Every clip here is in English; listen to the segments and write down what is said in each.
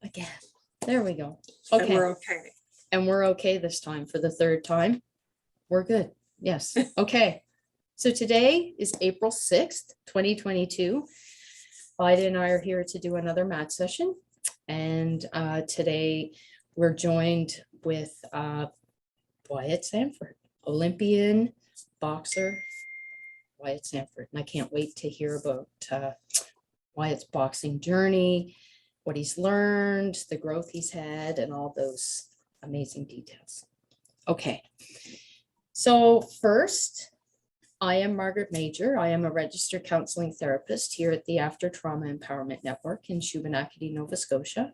again. There we go. And Okay. we're okay. And we're okay this time for the third time. We're good. Yes. Okay. So today is April 6th, 2022. Wyatt and I are here to do another MAAT session. And today we're joined with Wyatt Sanford, Olympian boxer, Wyatt Sanford. And I can't wait to hear about Wyatt's boxing journey, what he's learned, the growth he's had, and all those amazing details. Okay. So first, I am Margaret Major. I am a registered counseling therapist here at the After Trauma Empowerment Network in Shubenacadie, Nova Scotia.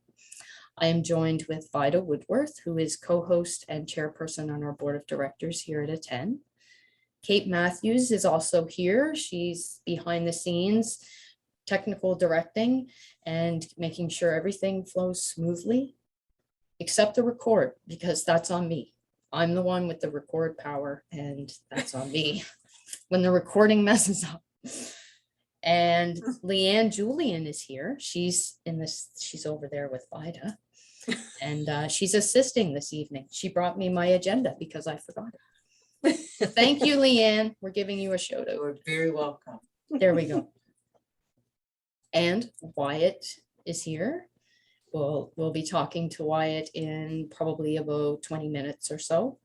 I am joined with Vida Woodworth, who is co-host and chairperson on our board of directors here at Attend. Kate Matthews is also here. She's behind the scenes, technical directing and making sure everything flows smoothly, except the record, because that's on me. I'm the one with the record power, and that's on me when the recording messes up. And Leanne Julian is here. She's over there with Vida, and she's assisting this evening. She brought me my agenda because I forgot it. So thank you, Leanne. We're giving you a shout out. You're very welcome. There we go. And Wyatt is here. We'll be talking to Wyatt in probably about 20 minutes or so.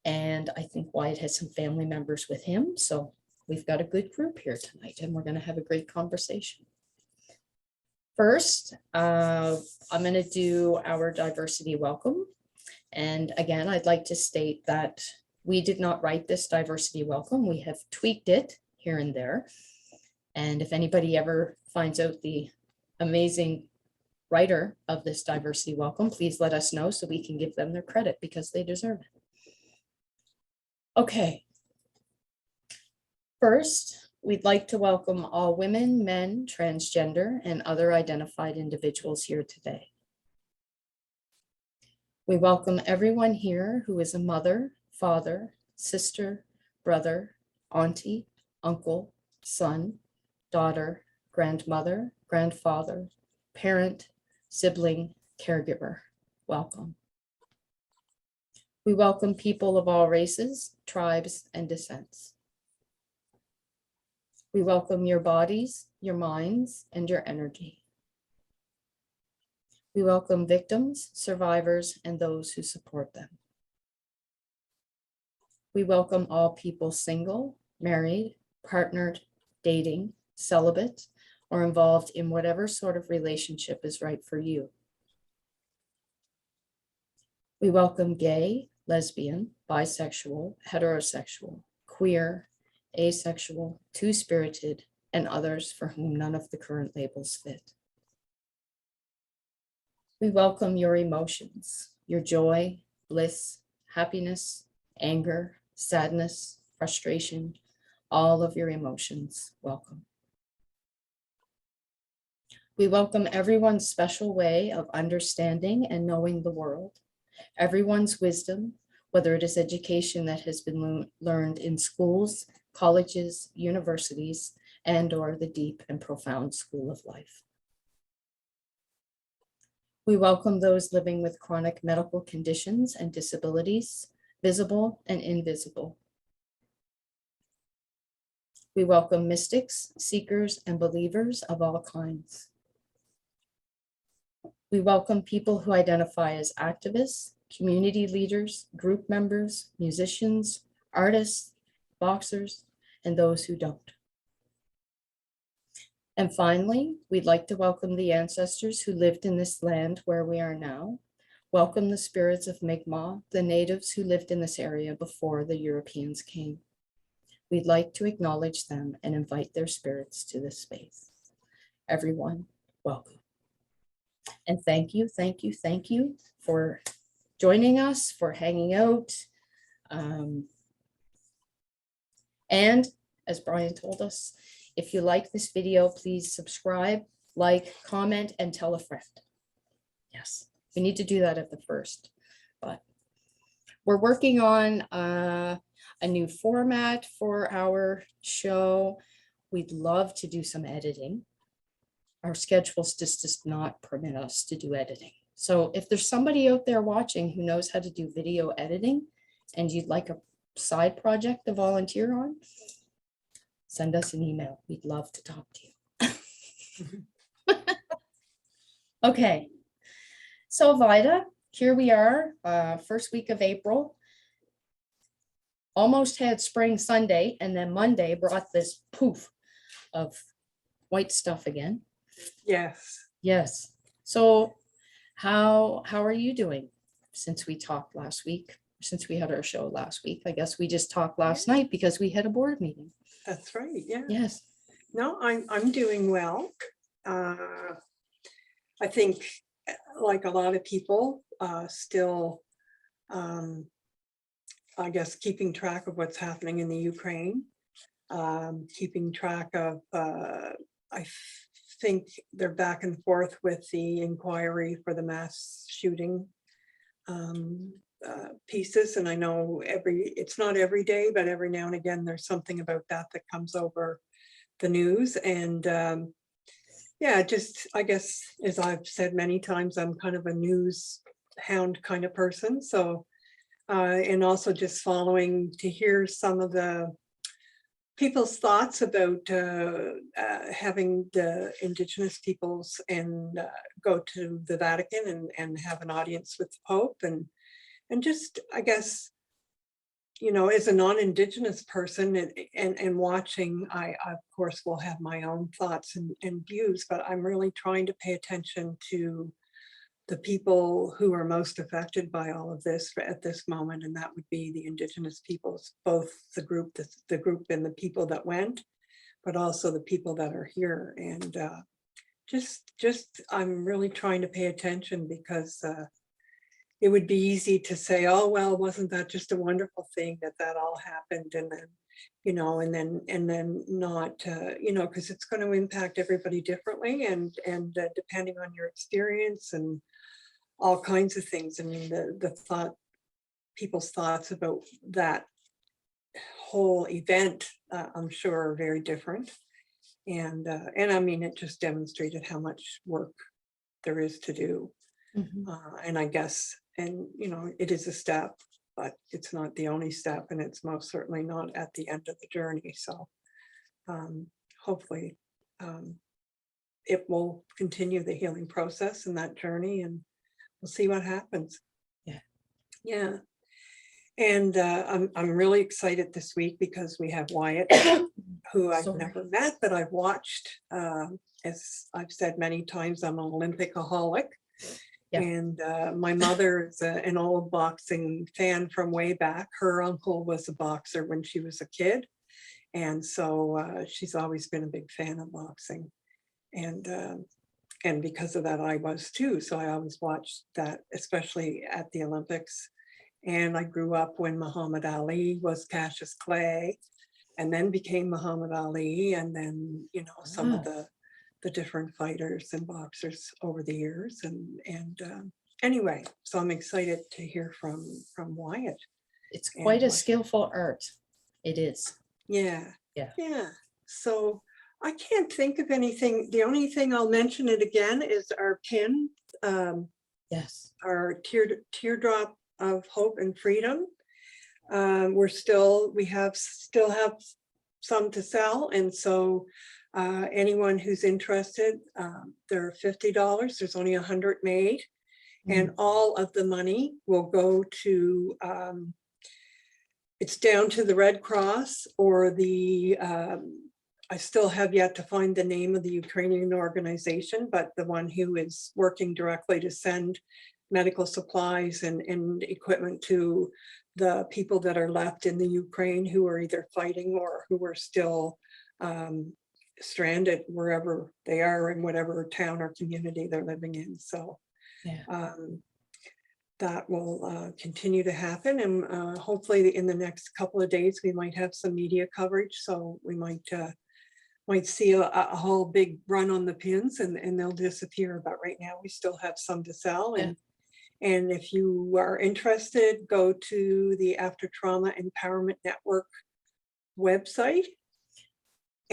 And I think Wyatt has some family members with him. So we've got a good group here tonight, and we're going to have a great conversation. First, I'm going to do our diversity welcome. And again, I'd like to state that we did not write this diversity welcome. We have tweaked it here and there. And if anybody ever finds out the amazing writer of this diversity welcome, please let us know so we can give them their credit because they deserve it. Okay. First, we'd like to welcome all women, men, transgender, and other identified individuals here today. We welcome everyone here who is a mother, father, sister, brother, auntie, uncle, son, daughter, grandmother, grandfather, parent, sibling, caregiver. Welcome. We welcome people of all races, tribes, and descents. We welcome your bodies, your minds, and your energy. We welcome victims, survivors, and those who support them. We welcome all people single, married, partnered, dating, celibate, or involved in whatever sort of relationship is right for you. We welcome gay, lesbian, bisexual, heterosexual, queer, asexual, two-spirited, and others for whom none of the current labels fit. We welcome your emotions, your joy, bliss, happiness, anger, sadness, frustration, all of your emotions. Welcome. We welcome everyone's special way of understanding and knowing the world, everyone's wisdom, whether it is education that has been learned in schools, colleges, universities, and/or the deep and profound school of life. We welcome those living with chronic medical conditions and disabilities, visible and invisible. We welcome mystics, seekers, and believers of all kinds. We welcome people who identify as activists, community leaders, group members, musicians, artists, boxers, and those who don't. And finally, we'd like to welcome the ancestors who lived in this land where we are now. Welcome the spirits of Mi'kmaq, the natives who lived in this area before the Europeans came. We'd like to acknowledge them and invite their spirits to this space. Everyone, welcome. And thank you for joining us, for hanging out. And as Brian told us, if you like this video, please subscribe, like, comment, and tell a friend. Yes, we need to do that at the first, but we're working on a new format for our show. We'd love to do some editing. our schedules just does not permit us to do editing. So if there's somebody out there watching who knows how to do video editing and you'd like a side project to volunteer on, send us an email. We'd love to talk to you. Okay. So Vida, here we are, first week of April. Almost had spring Sunday, and then Monday brought this poof of white stuff again. Yes. Yes. So how are you doing since we talked last week? Since we had our show last week? I guess we just talked last night because we had a board meeting. That's right. Yeah. Yes. No, I'm doing well. I think, like a lot of people, still, I guess, keeping track of what's happening in the Ukraine, keeping track of, I think they're back and forth with the inquiry for the mass shooting pieces. And I know it's not every day, but every now and again, there's something about that comes over the news. And yeah, just, I guess, as I've said many times, I'm kind of a news hound kind of person. So, and also just following to hear some of the people's thoughts about having the Indigenous peoples and go to the Vatican and have an audience with the Pope, and just, I guess, you know, as a non-Indigenous person and watching, I of course will have my own thoughts and views, but I'm really trying to pay attention to the people who are most affected by all of this at this moment, and that would be the Indigenous peoples, both the group and the people that went, but also the people that are here. And just I'm really trying to pay attention, because it would be easy to say, oh, well, wasn't that just a wonderful thing that all happened? And then, you know, and then not, you know, because it's going to impact everybody differently, and depending on your experience and all kinds of things. I mean, people's thoughts about that whole event, I'm sure, are very different. And I mean, it just demonstrated how much work there is to do. Mhm. And I guess, and you know, it is a step, but it's not the only step, and it's most certainly not at the end of the journey. So hopefully it will continue the healing process and that journey, and we'll see what happens. Yeah. Yeah. And I'm really excited this week because we have Wyatt, who I've Sorry. never met, but I've watched. As I've said many times, I'm an Olympicaholic. Yeah. And my mother is an old boxing fan from way back. Her uncle was a boxer when she was a kid. And so she's always been a big fan of boxing. And because of that, I was too. So I always watched that, especially at the Olympics. And I grew up when Muhammad Ali was Cassius Clay, and then became Muhammad Ali. And then, you know, some of the different fighters and boxers over the years. And anyway, so I'm excited to hear from Wyatt. It's quite a skillful art. It is. Yeah. Yeah. Yeah. So I can't think of anything. The only thing I'll mention it again is our pin. Yes. Our teardrop of hope and freedom. We still have some to sell. And so anyone who's interested, they're $50. There's only 100 made. And all of the money will go to, it's down to the Red Cross or the, I still have yet to find the name of the Ukrainian organization, but the one who is working directly to send medical supplies and equipment to the people that are left in the Ukraine who are either fighting or who are still stranded wherever they are in whatever town or community they're living in. So that will continue to happen, and hopefully in the next couple of days we might have some media coverage, so we might see a whole big run on the pins, and they'll disappear. But right now we still have some to sell. And if you are interested, go to the After Trauma Empowerment Network website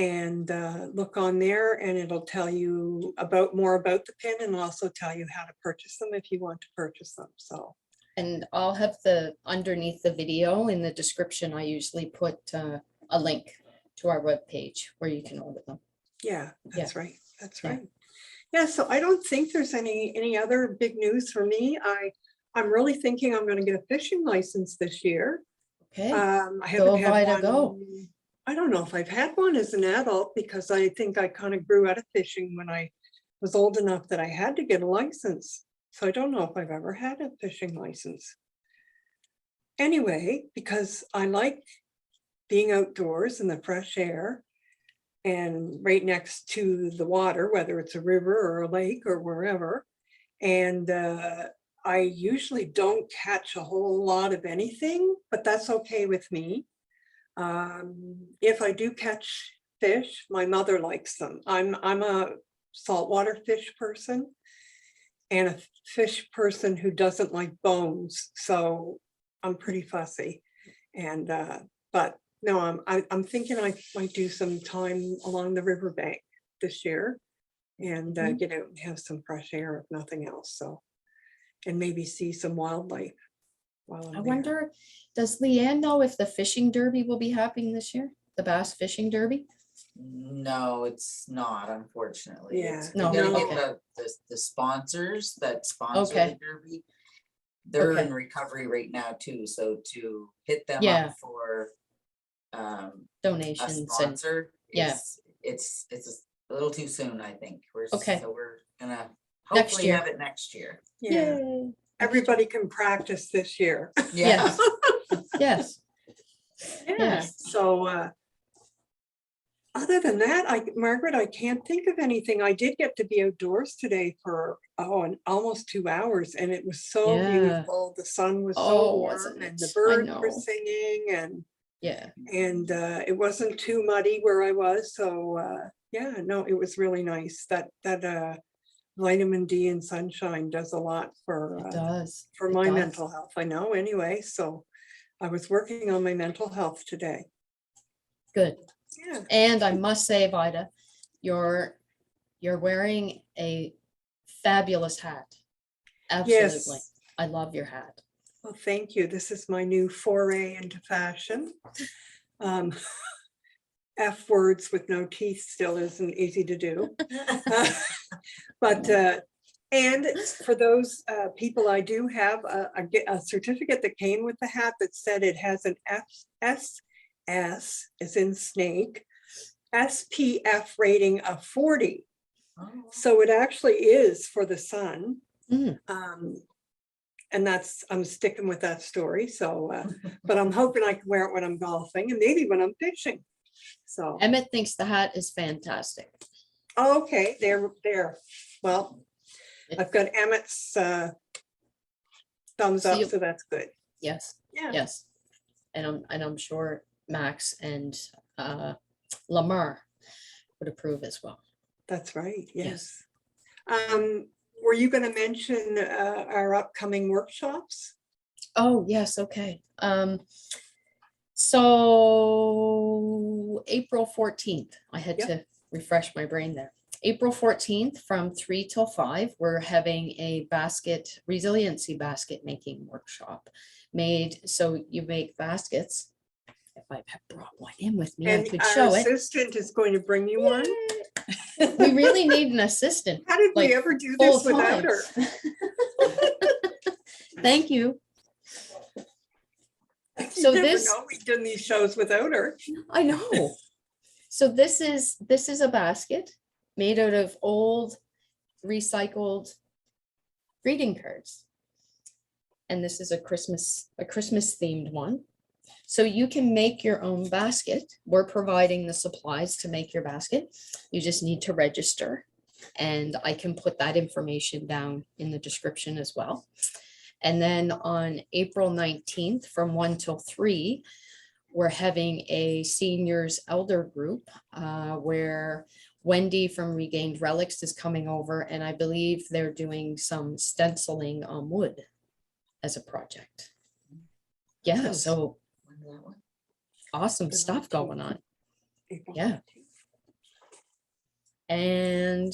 and look on there, and it'll tell you more about the pin, and also tell you how to purchase them if you want to purchase them. So, And I'll have underneath the video in the description, I usually put a link to our webpage where you can order them. yeah, that's right. That's Yeah. right. Yeah, so I don't think there's any other big news for me. I'm really thinking I'm going to get a fishing license this year. Okay, I go haven't had Vida, go. one. I don't know if I've had one as an adult, because I think I kind of grew out of fishing when I was old enough that I had to get a license. So I don't know if I've ever had a fishing license. Anyway, because I like being outdoors in the fresh air and right next to the water, whether it's a river or a lake or wherever. And I usually don't catch a whole lot of anything, but that's okay with me. If I do catch fish, my mother likes them. I'm a saltwater fish person and a fish person who doesn't like bones, so I'm pretty fussy. And but no, I'm thinking I might do some time along the riverbank this year and get out and have some fresh air, if nothing else. So, and maybe see some wildlife while I'm I there. wonder, does Leanne know if the fishing derby will be happening this year? The Bass Fishing Derby? No, it's not, unfortunately. Yeah. It's, No, we gotta okay. get the sponsors that sponsor Okay. the derby. They're Okay. in recovery right now too, so to hit them Yeah. up for a Donations and, sponsor, yeah. it's a little too soon, I think. Okay. So we're gonna Next hopefully year. have it next year. Yeah, yay. everybody can practice this year. Yes. Yes. Yeah, Yes. so other than that, Margaret, I can't think of anything. I did get to be outdoors today for almost 2 hours, and it was so Yeah. beautiful. The sun was so Oh, warm, wasn't and the it? I birds were know. singing, and Yeah. it wasn't too muddy where I was. So yeah, no, it was really nice. That vitamin D and sunshine does a lot for It does. for It my does. mental health. I know anyway. So I was working on my mental health today. Good. Yeah. And I must say, Vida, you're wearing a fabulous hat. Absolutely. Yes. I love your hat. Well, thank you. This is my new foray into fashion. F words with no teeth still isn't easy to do. But and for those people, I do have a certificate that came with the hat that said it has an SS, as in snake, SPF rating of 40. Oh. So it actually is for the sun. Mm. And I'm sticking with that story. So, but I'm hoping I can wear it when I'm golfing and maybe when I'm fishing. So, Emmett thinks the hat is fantastic. oh, okay, there. Well, I've got Emmett's thumbs up, so that's good. Yes. Yeah. Yes. And I'm sure Max and Lamar would approve as well. That's right. Yes. Were you going to mention our upcoming workshops? Oh, yes, okay. So April 14th, I had Yep. to refresh my brain there. April 14th from 3 till 5, we're having a resiliency basket making workshop made. So you make baskets. If I had brought one in with me, I And could our show it. assistant is going to bring you one. We really need an assistant. How did like, we ever do this without her? Thank you. You So never this, know, we've done these shows without her. I know. So this is a basket made out of old recycled greeting cards. And this is a Christmas themed one. So you can make your own basket. We're providing the supplies to make your basket. You just need to register. And I can put that information down in the description as well. And then on April 19th from 1 till 3, we're having a seniors elder group where Wendy from Regained Relics is coming over, and I believe they're doing some stenciling on wood as a project. Yeah, Nice. so When's that one? awesome The stuff 19th. going on. April Yeah. 19th. And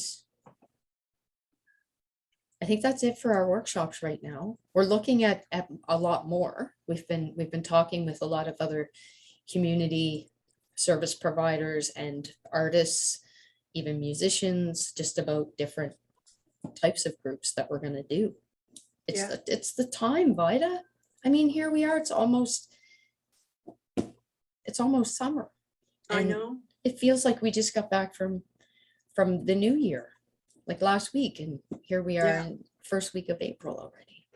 I think that's it for our workshops right now. We're looking at a lot more. We've been talking with a lot of other community service providers and artists, even musicians, just about different types of groups that we're gonna do. Yeah. It's the time, Vida. I mean, here we are, it's almost summer. I And know. it feels like we just got back from the new year, like last week, and here we are Yeah. in first week of April already.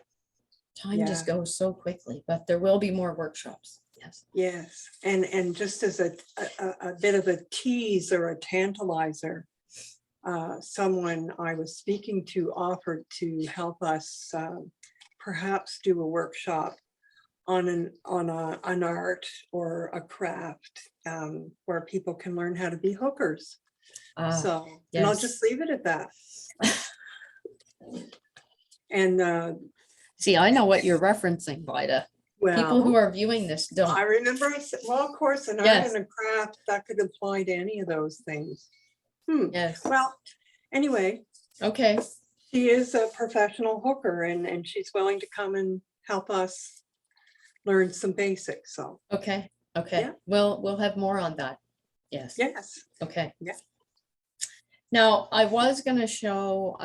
Time just Yeah. goes so quickly, but there will be more workshops. Yes. Yes, and just as a bit of a tease or a tantalizer, someone I was speaking to offered to help us perhaps do a workshop on an art or a craft where people can learn how to be hookers. So, and I'll just yes. leave it at that. And See, I know what you're referencing, Vida. People who well, are viewing this don't. I remember I said, well, of course, an art Yes. and a craft, that could apply to any of those things. Yes. Well, anyway, Okay. she is a professional hooker and she's willing to come and help us learn some basics. So, Okay. Okay. Yeah. We'll have more on that. Yes. yes. Okay. Yeah. Now, I was gonna show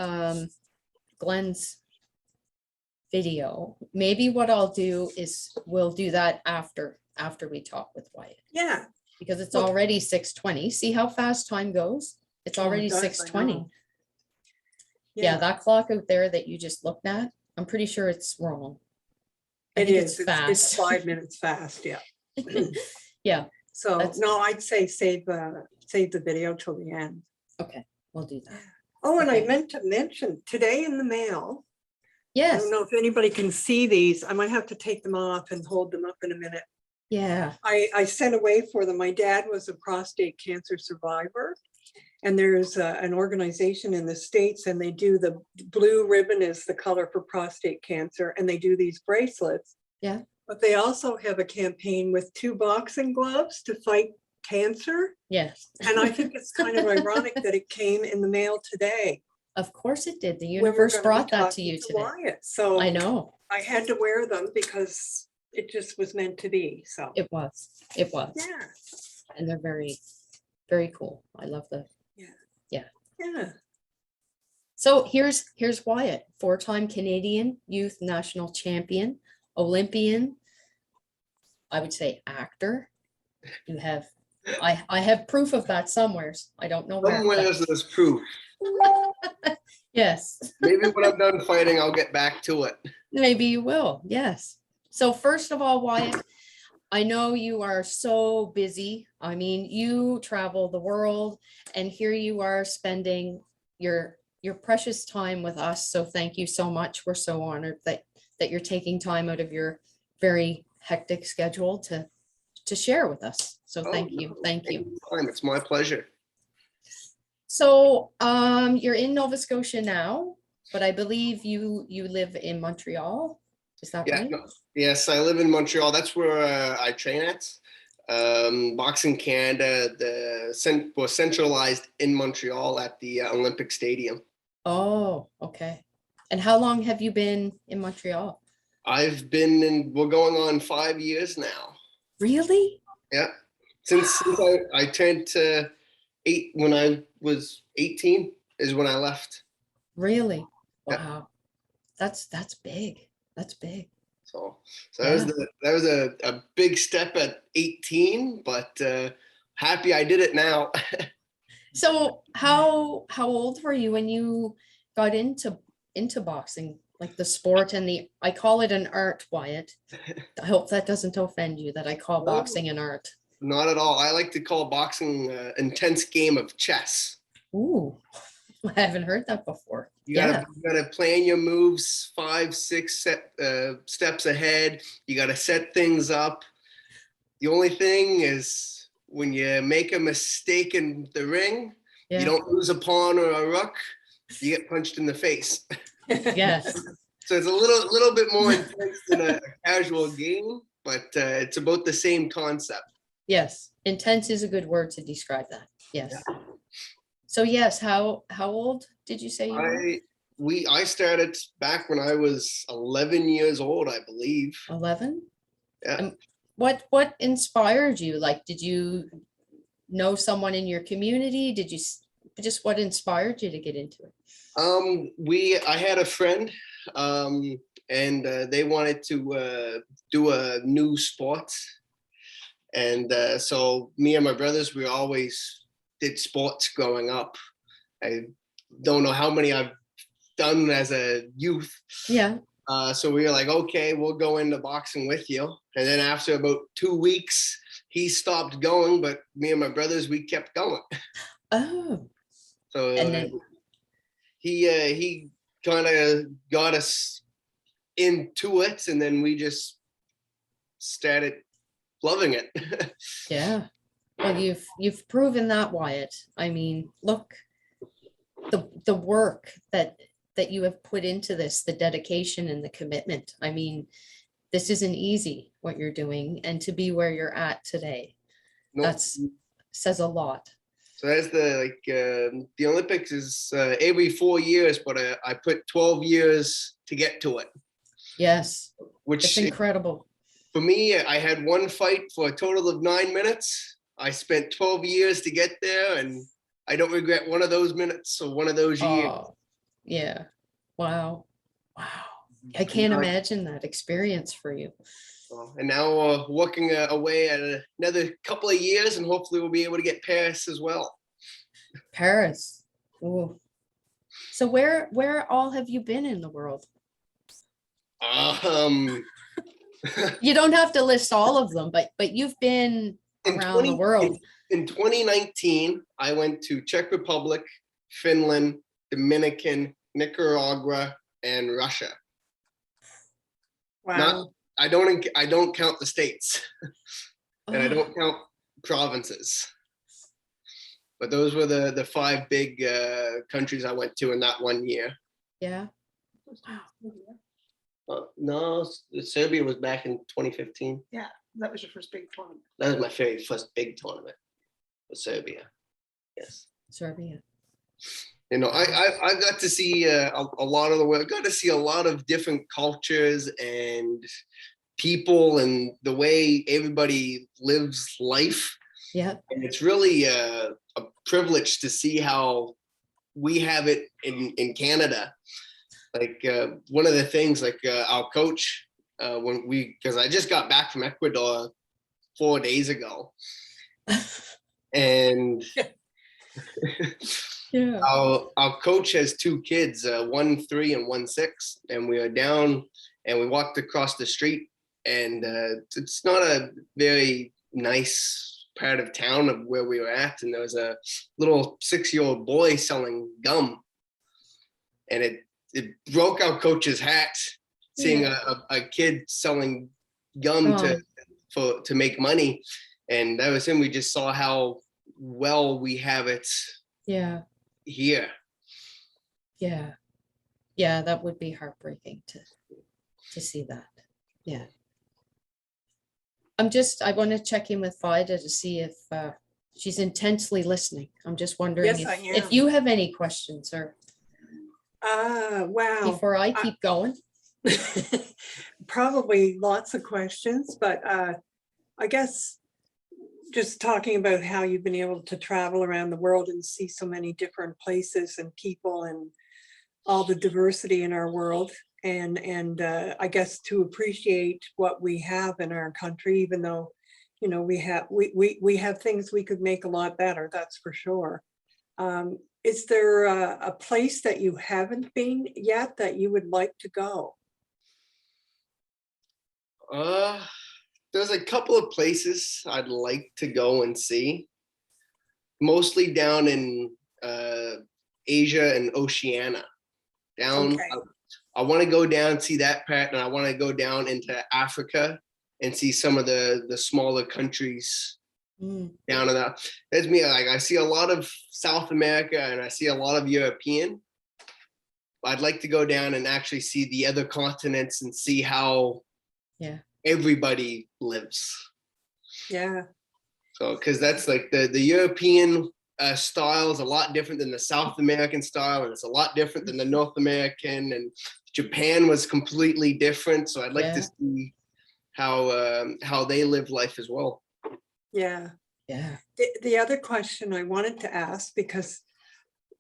Glenn's video. Maybe what I'll do is we'll do that after we talk with Wyatt, Yeah. because it's Well- already 6:20. See how fast time goes? It's Oh, it already does, I 6:20. know. Yeah, that clock out there that you just looked at, I'm pretty sure it's wrong. I It think is. It's fast. 5 minutes fast. Yeah. Yeah, So That's- no, I'd say save the video till the end. okay, we'll do that. Oh, and I Okay. meant to mention today in the mail. I Yes, don't know if anybody can see these. I might have to take them off and hold them up in a minute. yeah, I sent away for them. My dad was a prostate cancer survivor. And there's an organization in the States and they do the blue ribbon is the color for prostate cancer. And they do these bracelets. Yeah. But they also have a campaign with 2 boxing gloves to fight cancer. yes. And I think it's kind of ironic that it came in the mail today. Of course it did. The when we're universe gonna be brought that to talking you today. Wyatt. So I know, I had to wear them because it just was meant to be. So it was, yeah, and they're very, very cool. I love the, yeah. so here's Wyatt, 4-time Canadian Youth National Champion, Olympian, I would say actor. You have, I have proof of that somewheres. I don't know where. Somewhere but- there's proof. Yes, Maybe when I'm done fighting, I'll get back to it. maybe you will. Yes. So first of all, Wyatt, I know you are so busy. I mean, you travel the world and here you are spending your precious time with us. So thank you so much. We're so honored that you're taking time out of your very hectic schedule to share with us. So thank Oh, you. no, Thank you. anytime. It's my pleasure. So you're in Nova Scotia now, but I believe you live in Montreal. Is that Yeah. right? No, yes, I live in Montreal. That's where I train at. Boxing Canada was centralized in Montreal at the Olympic Stadium. Oh, okay. And how long have you been in Montreal? I've been in, we're going on 5 years now. Really? Yeah. Since I turned 8 when I was 18 is when I left. Really? Yeah. Wow. That's big. That's big. So Yeah. that was a big step at 18, but happy I did it now. So how old were you when you got into boxing? Like the sport and I call it an art, Wyatt. I hope that doesn't offend you that I call No. boxing an art. Not at all. I like to call boxing an intense game of chess. Ooh, I haven't heard that before. You Yeah. gotta plan your moves 5, 6 steps ahead. You gotta set things up. The only thing is when you make a mistake in the ring, Yeah. you don't lose a pawn or a rook, you get punched in the face. Yes. So it's a little bit more intense than a casual game, but it's about the same concept. Yes. Intense is a good word to describe that. Yes. So yes, how old did you say you were? I started back when I was 11 years old, I believe. 11? Yeah. What inspired you? Like, did you know someone in your community? Did you just what inspired you to get into it? I had a friend, and they wanted to do a new sport. And so me and my brothers, we always did sports growing up. I don't know how many I've done as a youth. Yeah. So we were like, okay, we'll go into boxing with you. And then after about 2 weeks, he stopped going, but me and my brothers, we kept going. Oh, So and then he kind of got us into it, and then we just started loving it. yeah. Well, you've proven that, Wyatt. I mean, look, the work that you have put into this, the dedication and the commitment. I mean, this isn't easy what you're doing, and to be where you're at today, No, that's says a lot. so that's the Olympics is every 4 years, but I put 12 years to get to it, Yes, it's which incredible. for me, I had one fight for a total of 9 minutes. I spent 12 years to get there, and I don't regret one of those minutes or one of those years. Oh, yeah. Wow. Wow. I can't imagine that experience for you. And now working away at another couple of years, and hopefully we'll be able to get Paris as well. Paris. Ooh. So where all have you been in the world? You don't have to list all of them, but you've been around the world. In 2019, I went to Czech Republic, Finland, Dominican, Nicaragua, and Russia. Wow. I don't count the states, and I Oh, don't count provinces. But those were the 5 big countries I went to in that 1 year. yeah. No, Serbia was back in 2015. That was your first big tournament. That was my very first big tournament with Serbia. Yes. Serbia. You know, I got to see a lot of the world. I got to see a lot of different cultures and people and the way everybody lives life. Yeah. And it's really a privilege to see how we have it in Canada. Like one of the things, like our coach, because I just got back from Ecuador 4 days ago, and Yeah. our coach has 2 kids, 1 3 and 1 6, and we were down and we walked across the street, and it's not a very nice part of town of where we were at, and there was a little 6-year-old boy selling gum, and it broke our coach's hat seeing a kid selling gum to make money, and that was him. We just saw how well we have it Yeah. here. Yeah. Yeah, that would be heartbreaking to see that. Yeah. I want to check in with Vida to see if she's intensely listening. I'm just wondering Yes, I if am. you have any questions or Wow. before I keep going. Probably lots of questions, but I guess just talking about how you've been able to travel around the world and see so many different places and people and all the diversity in our world, and I guess to appreciate what we have in our country, even though, you know, we have things we could make a lot better, that's for sure. Is there a place that you haven't been yet that you would like to go? There's a couple of places I'd like to go and see, mostly down in Asia and Oceania. Okay. I want to go down, see that part, and I want to go down into Africa and see some of the smaller countries down in that. That's me. Like, I see a lot of South America and I see a lot of European. I'd like to go down and actually see the other continents and see how everybody lives. Yeah. So, because that's like the European style is a lot different than the South American style, and it's a lot different than the North American, and Japan was completely different. So I'd like to see how they live life as well. Yeah. Yeah. The other question I wanted to ask, because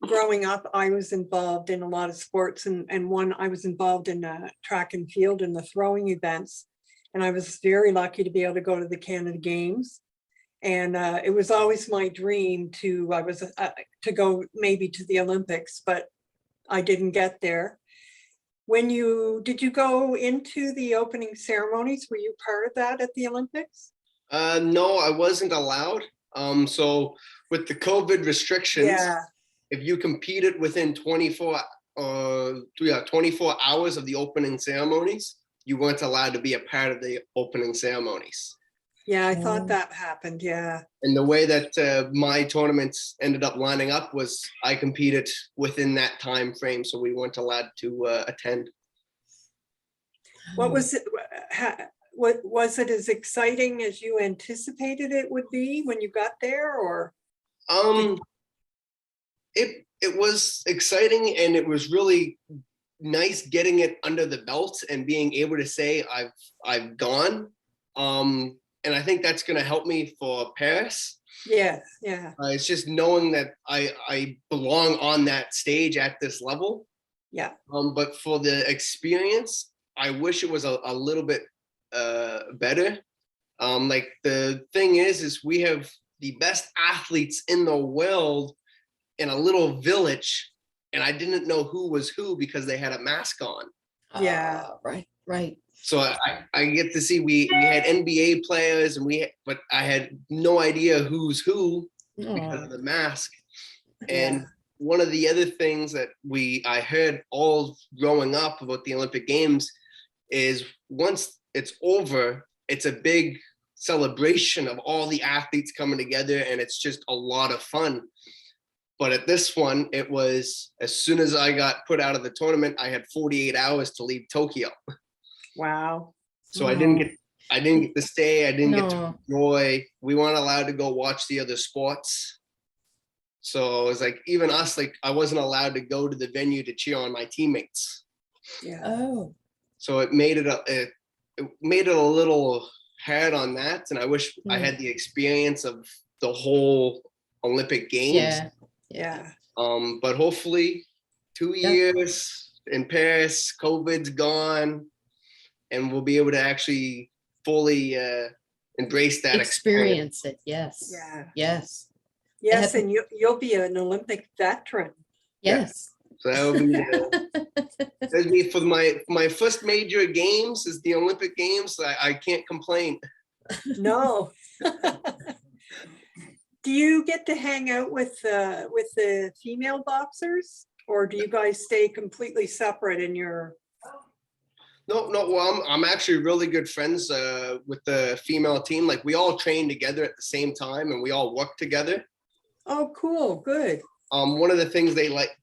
growing up, I was involved in a lot of sports, and I was involved in track and field and the throwing events. And I was very lucky to be able to go to the Canada Games. And it was always my dream to go maybe to the Olympics, but I didn't get there. Did you go into the opening ceremonies? Were you part of that at the Olympics? No, I wasn't allowed. So with the COVID restrictions, Yeah. if you competed within 24 hours of the opening ceremonies, you weren't allowed to be a part of the opening ceremonies. Yeah, I Oh. thought that happened. Yeah. And the way that my tournaments ended up lining up was I competed within that time frame, so we weren't allowed to attend. What was it? What was it as exciting as you anticipated it would be when you got there, or? It was exciting, and it was really nice getting it under the belt and being able to say I've gone. And I think that's going to help me for Paris. Yes, yeah. It's just knowing that I belong on that stage at this level. Yeah. But for the experience, I wish it was a little bit better. Like the thing is we have the best athletes in the world in a little village, and I didn't know who was who because they had a mask on. Yeah. Right. So I get to see we had NBA players, but I had no idea who's who because of the mask. And Yeah. one of the other things that I heard all growing up about the Olympic Games is once it's over, it's a big celebration of all the athletes coming together, and it's just a lot of fun. But at this one, it was as soon as I got put out of the tournament, I had 48 hours to leave Tokyo. Wow. So I didn't get to stay. I didn't get to No. enjoy. We weren't allowed to go watch the other sports. So it was like, even us, like I wasn't allowed to go to the venue to cheer on my teammates. Yeah. Oh. So it made it a little hard on that. And I wish I Mm. had the experience of the whole Olympic Games. Yeah. But hopefully 2 Yeah. years in Paris, COVID's gone, and we'll be able to actually fully embrace that experience. Experience it. Yes. Yeah. Yes. Yes, have- and you'll be an Olympic veteran. Yes. So that would be that'd be for my first major games is the Olympic Games. I can't complain. No. Do you get to hang out with the female boxers, or do you guys stay completely separate in your? No. Well, I'm actually really good friends with the female team. Like we all train together at the same time, and we all work together. Oh, cool. Good. One of the things they like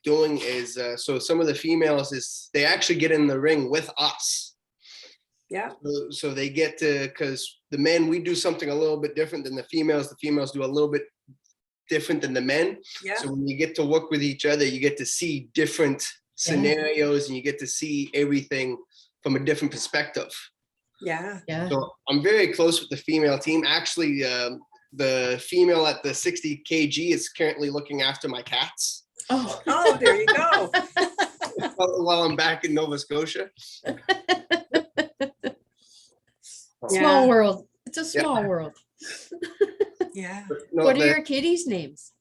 doing is so some of the females is they actually get in the ring with us. Yeah. So they get to, because the men, we do something a little bit different than the females. The females do a little bit different than the men. Yeah. So when you get to work with each other, you get to see different scenarios, and you get to see everything from a different perspective. Yeah. Yeah. So I'm very close with the female team. Actually, the female at the 60 kg is currently looking after my cats Oh. Oh, there you go. while I'm back in Nova Scotia. Small Yeah. world. It's a small world. Yeah. No, What are your kitties' names?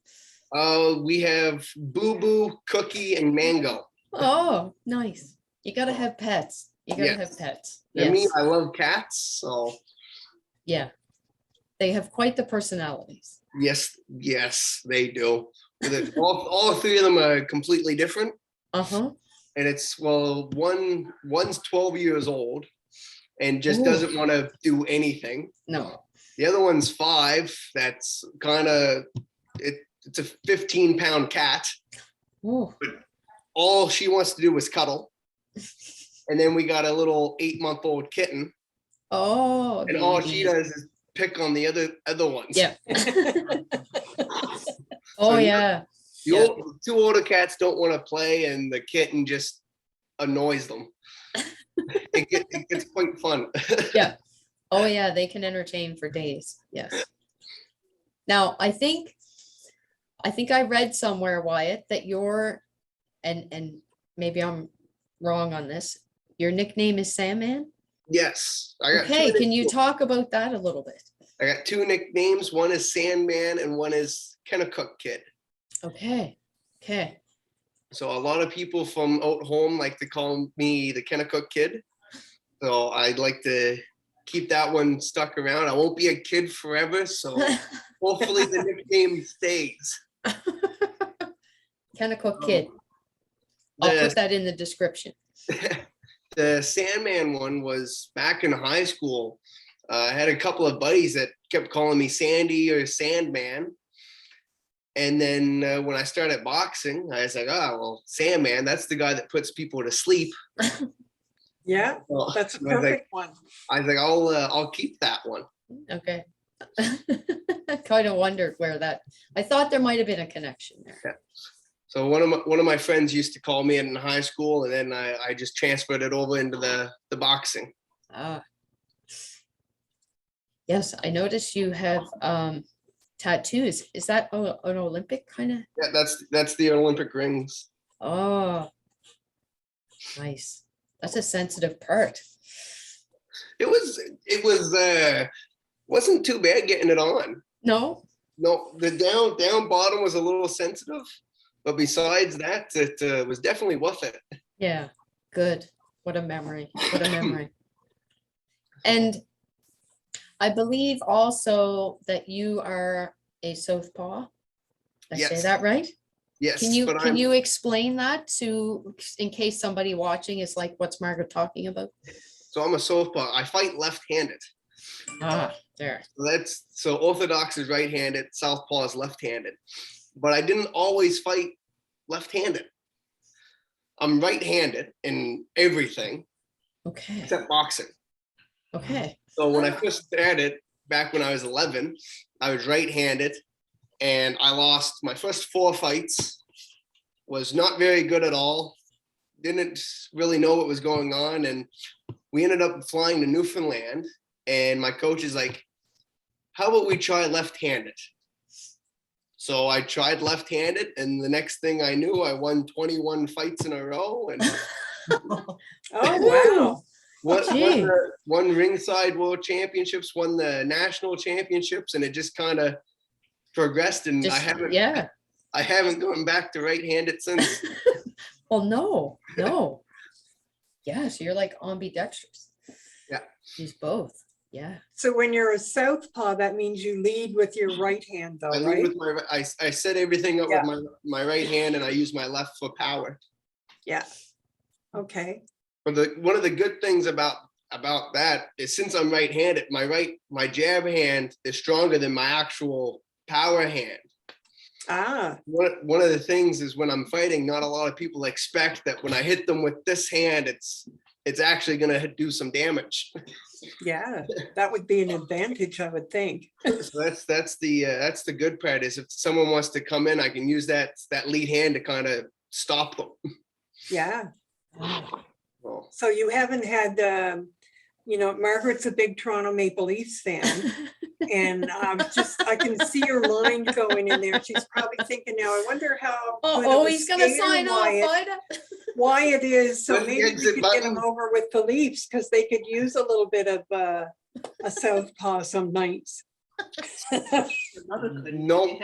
we have Boo Boo, Cookie, and Mango. Oh, nice. You gotta have pets. You gotta Yes. have pets. And me, Yes. I love cats. So Yeah. They have quite the personalities. yes, they do. All three of them are completely different. Uh-huh. And it's, well, one's 12 years old and just Ooh. doesn't want to do anything. No. The other one's 5. That's kind of, it's a 15-pound cat. Ooh. All she wants to do is cuddle. And then we got a little 8-month-old kitten, Oh. and all she baby. does is pick on the other ones. Yeah. Oh, you're- yeah. The Yeah. two older cats don't want to play, and the kitten just annoys them. It gets quite fun. Yeah. Oh, yeah, they can entertain for days. Yes. Now, I think I read somewhere, Wyatt, that and maybe I'm wrong on this. Your nickname is Sandman? Yes, I got Okay, two can you talk about that a little bit? I got two nicknames. One is Sandman and one is Kennetcook Kid. Okay, okay. So a lot of people from out home like to call me the Kennetcook Kid. So I'd like to keep that one stuck around. I won't be a kid forever, so hopefully the nickname stays. Kennecott Kid. I'll The, put that in the description. the Sandman one was back in high school. I had a couple of buddies that kept calling me Sandy or Sandman. And then when I started boxing, I was like, oh, well, Sandman, that's the guy that puts people to sleep. Yeah, So that's a I was like, perfect one. I'll keep that one. Okay. I kind of wondered where that, I thought there might have been a connection there. So one of my friends used to call me in high school, and then I just transferred it over into the boxing. Ah. Yes, I noticed you have tattoos. Is that an Olympic kind of? Yeah, that's the Olympic rings. Oh, nice. That's a sensitive part. It wasn't too bad getting it on. No? No, the down bottom was a little sensitive, but besides that, it was definitely worth it. Yeah, good. What a memory. What a memory. And I believe also that you are a southpaw. Did I say Yes. that right? Yes, Can but you explain that in case somebody watching is like, what's Margaret talking about? so I'm a southpaw. I fight left-handed. Ah, there. So orthodox is right-handed, southpaw is left-handed. But I didn't always fight left-handed. I'm right-handed in everything Okay. except boxing. Okay. So when I first started, back when I was 11, I was right-handed, and I lost my first 4 fights. Was not very good at all. Didn't really know what was going on, and we ended up flying to Newfoundland. And my coach is like, "How about we try left-handed?" So I tried left-handed, and the next thing I knew, I won 21 fights in a row, and Oh, wow. Gee. won ringside world championships, won the national championships, and it just kind of progressed. And Just, I haven't gone back to right-handed since. Well, no. Yeah, so you're like ambidextrous. Yeah. Use both. Yeah. So when you're a southpaw, that means you lead with your right hand though, I lead right? with my I set everything up Yeah. with my right hand, and I use my left for power. Yeah. Okay. But one of the good things about that is, since I'm right-handed, my jab hand is stronger than my actual power hand. Ah, One of the things is, when I'm fighting, not a lot of people expect that when I hit them with this hand, it's actually going to do some damage. yeah, that would be an advantage, I would think. So that's the good part, is if someone wants to come in, I can use that lead hand to kind of stop them. Yeah. Well, So you haven't had, Margaret's a big Toronto Maple Leafs fan. And I can see her mind going in there. She's probably thinking now, I wonder how. good of Oh, a he's gonna skater sign off. Wyatt is, so Press the maybe we exit could get him button. over with the Leafs, because they could use a little bit of a southpaw some nights. no,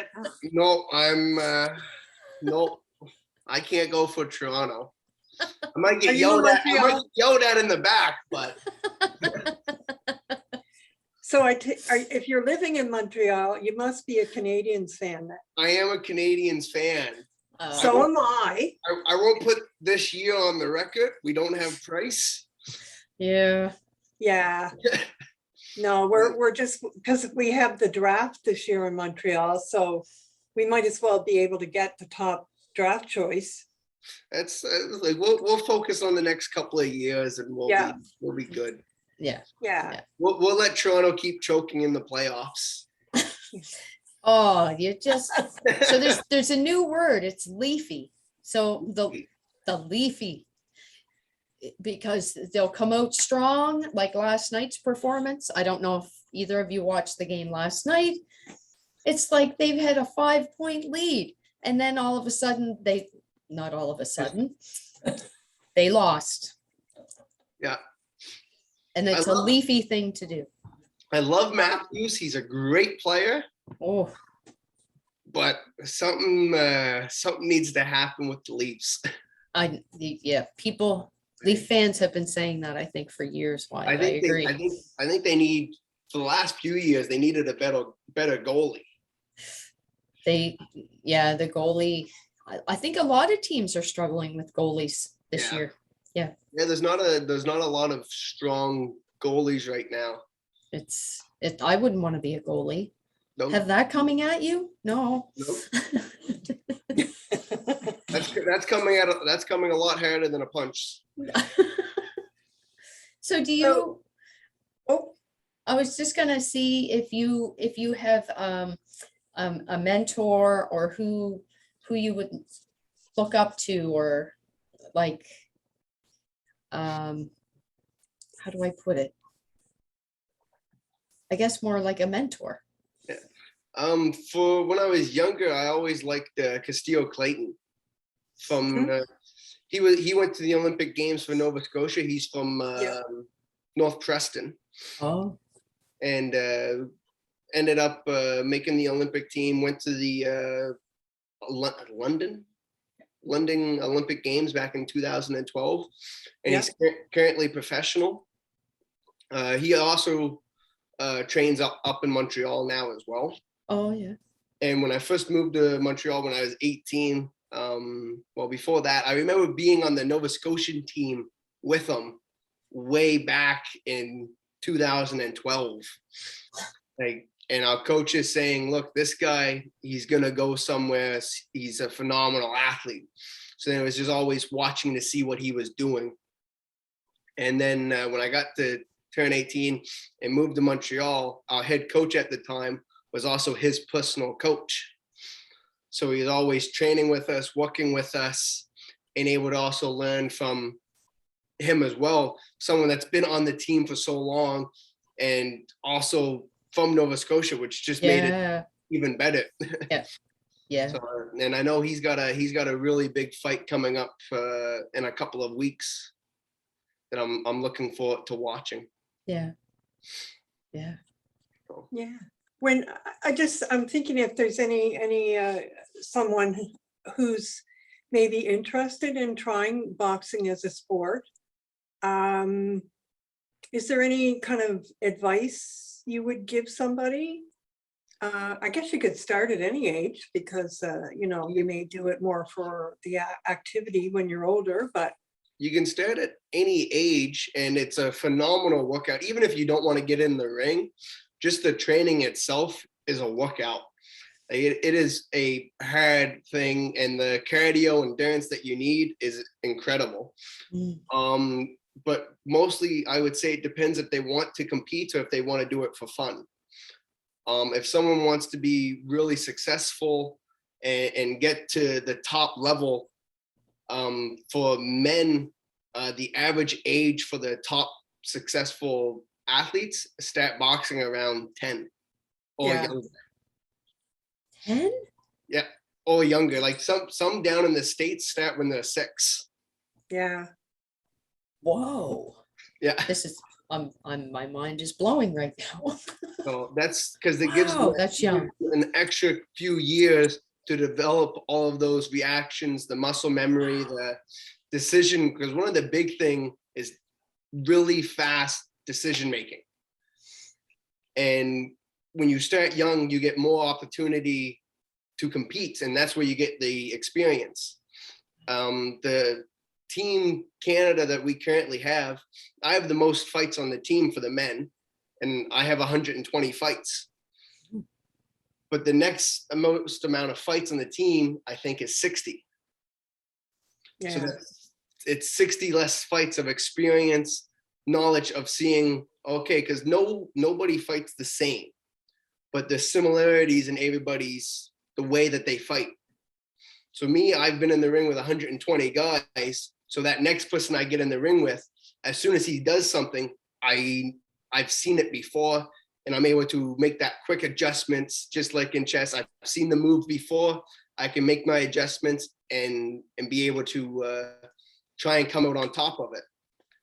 I can't go for Toronto. I might Are get you in Montreal? in the back, but So if you're living in Montreal, you must be a Canadiens fan then. I am a Canadiens fan. So am I. I won't put this year on the record. We don't have Price. Yeah. Yeah. No, we're just, because we have the draft this year in Montreal, so we might as well be able to get the top draft choice. That's like we'll focus on the next couple of years, and we'll be good. Yeah. Yeah. We'll let Toronto keep choking in the playoffs. Oh, you just, so there's a new word, it's leafy. So the leafy, because they'll come out strong, like last night's performance. I don't know if either of you watched the game last night. It's like they've had a 5-point lead, and then all of a sudden not all of a sudden, they lost. Yeah. And it's I a love- leafy thing to do. I love Matthews. He's a great player, Oh, but something needs to happen with the Leafs. people, Leaf fans have been saying that, I think, for years. Why? I agree. I think they need, for the last few years, they needed a better goalie. The goalie, I think a lot of teams are struggling with goalies this Yeah. year. Yeah, there's not a lot of strong goalies right now. I wouldn't want to be a goalie. No, Have that coming at you? No. Nope. that's coming a lot harder than a punch. So do you, So- Oh, I was just gonna see if you have a mentor or who you would look up to, or like, how do I put it? I guess more like a mentor. For when I was younger, I always liked Castillo Clayton. From he went to the Olympic Games for Nova Scotia. He's from North Preston, Oh, and ended up making the Olympic team. Went to the London Olympic Games back in 2012, and Yeah. he's currently professional. He also trains up in Montreal now as well. oh yeah. And when I first moved to Montreal when I was 18, well, before that, I remember being on the Nova Scotian team with him way back in 2012. Like, and our coach is saying, look, this guy, he's going to go somewhere. He's a phenomenal athlete. So then it was just always watching to see what he was doing. And then when I got to turn 18 and moved to Montreal, our head coach at the time was also his personal coach. So he's always training with us, working with us, and able to also learn from him as well. Someone that's been on the team for so long and also from Nova Scotia, which just made it Yeah, even better. yeah. So, and I know he's got a really big fight coming up in a couple of weeks that I'm looking forward to watching. Yeah. Yeah. yeah. When I'm thinking if there's any someone who's maybe interested in trying boxing as a sport. Is there any kind of advice you would give somebody? I guess you could start at any age because, you may do it more for the activity when you're older, but You can start at any age, and it's a phenomenal workout. Even if you don't want to get in the ring, just the training itself is a workout. It is a hard thing, and the cardio endurance that you need is incredible. But mostly, I would say it depends if they want to compete or if they want to do it for fun. If someone wants to be really successful and get to the top level, for men, the average age for the top successful athletes start boxing around 10 or Yeah. younger. 10? Yeah, or younger. Like some down in the States start when they're 6. yeah. Whoa. Yeah, This is, my mind is blowing right now. so that's because it gives Wow, them that's young. an extra few years to develop all of those reactions, the muscle memory, the decision. Because one of the big thing is really fast decision making. And when you start young, you get more opportunity to compete, and that's where you get the experience. The Team Canada that we currently have, I have the most fights on the team for the men, and I have 120 fights. But the next most amount of fights on the team, I think, is 60. So Yeah. it's 60 less fights of experience, knowledge of seeing, okay, because nobody fights the same. but there's similarities in everybody's, the way that they fight. So me, I've been in the ring with 120 guys. So that next person I get in the ring with, as soon as he does something, I've seen it before, and I'm able to make that quick adjustments, just like in chess. I've seen the move before. I can make my adjustments and be able to try and come out on top of it.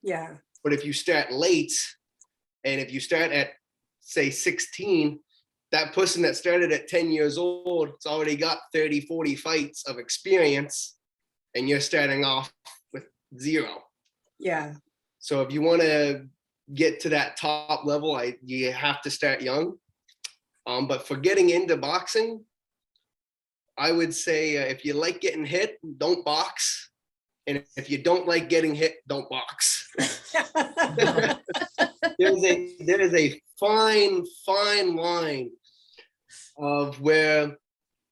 Yeah, But if you start late, and if you start at, say, 16, that person that started at 10 years old, it's already got 30, 40 fights of experience, and you're starting off with 0. yeah, So if you want to get to that top level, you have to start young. But for getting into boxing, I would say if you like getting hit, don't box. And if you don't like getting hit, don't box. There is a fine line of where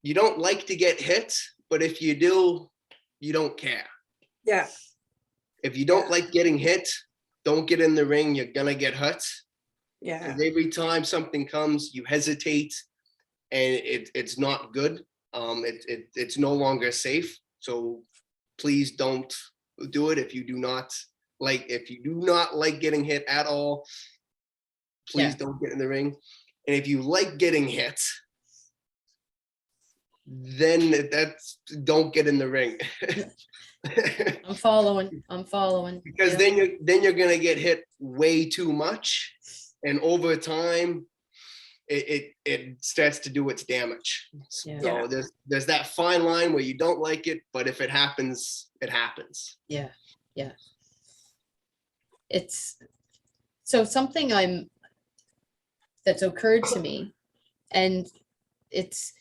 you don't like to get hit, but if you do, you don't care. yeah, If you don't Yeah. like getting hit, don't get in the ring. You're gonna get hurt. yeah, 'Cause every time something comes, you hesitate, and it's not good. It's no longer safe. So please don't do it if you do not like getting hit at all. Please Yeah. don't get in the ring. And if you like getting hit, then don't get in the ring. I'm following. Because Yeah. then you're gonna get hit way too much, and over time it starts to do its damage. Yeah. So there's that fine line where you don't like it, but if it happens, it happens. Yeah. It's so something that's occurred to me, and it's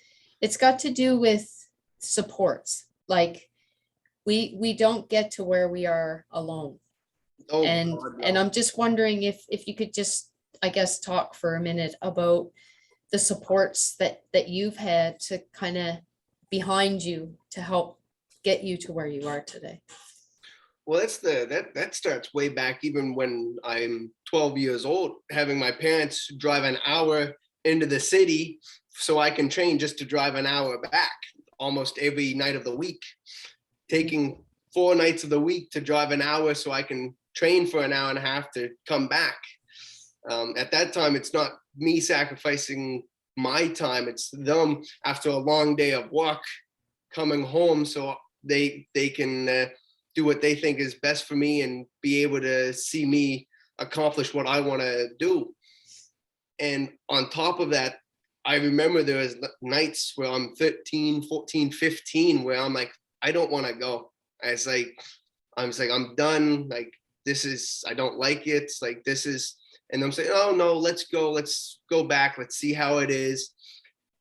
got to do with supports. Like we don't get to where we are alone. Oh, And God, no. and I'm just wondering if you could just, I guess, talk for a minute about the supports that you've had to kind of behind you to help get you to where you are today. Well, that starts way back, even when I'm 12 years old, having my parents drive an hour into the city so I can train just to drive an hour back almost every night of the week, taking 4 nights of the week to drive an hour so I can train for an hour and a half to come back. At that time, it's not me sacrificing my time, it's them after a long day of work coming home so they can do what they think is best for me and be able to see me accomplish what I want to do. And on top of that, I remember there was nights where I'm 13, 14, 15, where I'm like, I don't want to go. I was like, I'm done. Like, I don't like it. Like, and I'm saying, oh no, let's go back. Let's see how it is.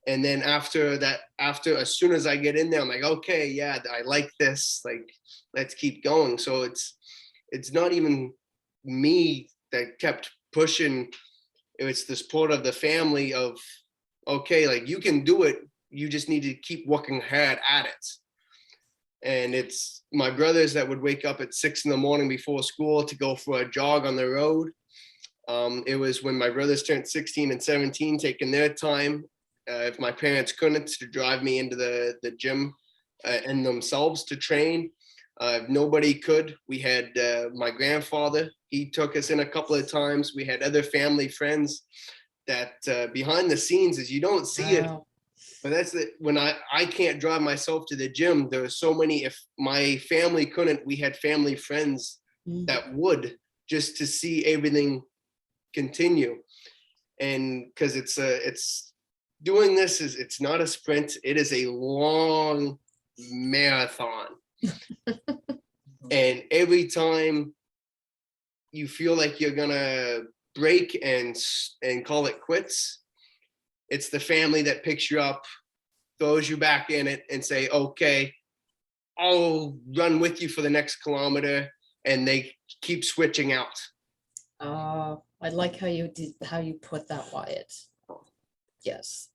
And then after as soon as I get in there, I'm like, okay, yeah, I like this. Like, let's keep going. So it's not even me that kept pushing. It's the support of the family of, okay, like, you can do it. You just need to keep working hard at it. And it's my brothers that would wake up at 6 a.m. before school to go for a jog on the road. It was when my brothers turned 16 and 17, taking their time, if my parents couldn't, to drive me into the gym and themselves to train. If nobody could, we had my grandfather. He took us in a couple of times. We had other family friends that behind the scenes is you don't see it. Wow. But that's when I can't drive myself to the gym. There were so many, if my family couldn't, we had family friends Mhm. that would, just to see everything continue. And because it's doing this it's not a sprint, it is a long marathon. And every time you feel like you're gonna break and call it quits, it's the family that picks you up, throws you back in it, and say, okay, I'll run with you for the next kilometer. And they keep switching out. Oh, I like how you put that, Wyatt. Yes.